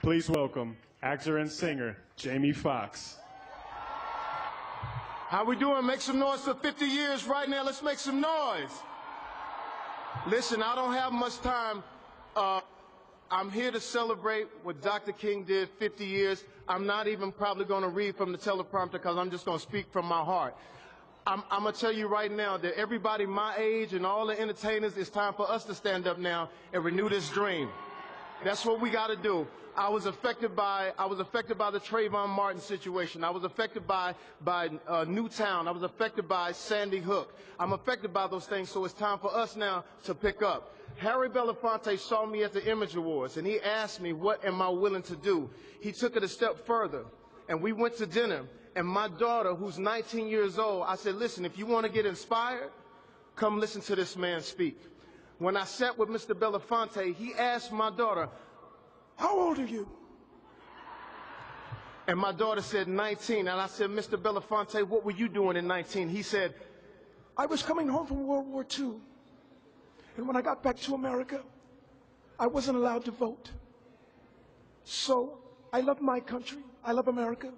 Please welcome actor and singer Jamie Foxx. How we doing? Make some noise for 50 years right now. Let's make some noise. Listen, I don't have much time. I'm here to celebrate what Dr. King did 50 years. I'm not even probably going to read from the teleprompter because I'm just going to speak from my heart. I'm going to tell you right now that everybody my age and all the entertainers, it's time for us to stand up now and renew this dream. That's what we got to do. I was affected by the Trayvon Martin situation. I was affected by Newtown. I was affected by Sandy Hook. I'm affected by those things, so it's time for us now to pick up. Harry Belafonte saw me at the Image Awards, and he asked me, what am I willing to do? He took it a step further, and we went to dinner, and my daughter, who's 19 years old, I said, listen, if you want to get inspired, come listen to this man speak. When I sat with Mr. Belafonte, he asked my daughter, how old are you? And my daughter said 19, and I said, Mr. Belafonte, what were you doing in 19? He said, I was coming home from World War II, and when I got back to America, I wasn't allowed to vote. So I love my country, I love America,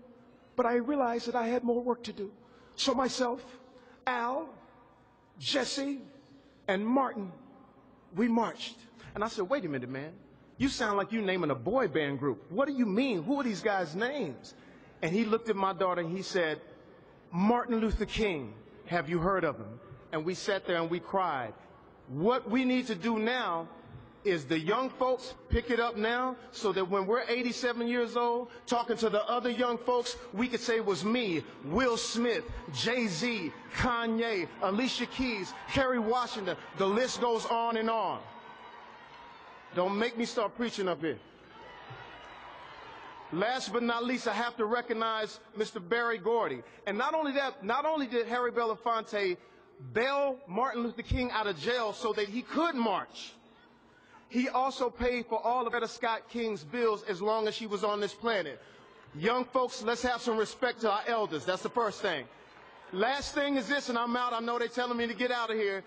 but I realized that I had more work to do. So myself, Al, Jesse, and Martin, we marched. And I said, wait a minute, man. You sound like you naming a boy band group. What do you mean? Who are these guys' names? And he looked at my daughter and he said, Martin Luther King, have you heard of him? And we sat there and we cried. What we need to do now is the young folks pick it up now so that when we're 87 years old, talking to the other young folks, we could say it was me, Will Smith, Jay-Z, Kanye, Alicia Keys, Kerry Washington. The list goes on and on. Don't make me start preaching up here. Last but not least, I have to recognize Mr. Berry Gordy. And not only that, not only did Harry Belafonte bail Martin Luther King out of jail so that he could march, he also paid for all of Etta Scott King's bills as long as she was on this planet. Young folks, let's have some respect to our elders. That's the first thing. Last thing is this, and I'm out. I know they're telling me to get out of here.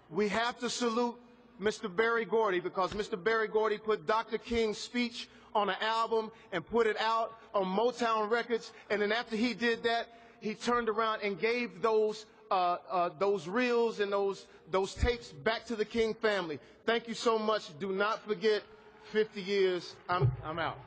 We have to salute Mr. Berry Gordy, because Mr. Berry Gordy put Dr. King's speech on an album and put it out on Motown Records, and then after he did that, he turned around and gave those reels and those tapes back to the King family. Thank you so much. Do not forget 50 years. I'm out.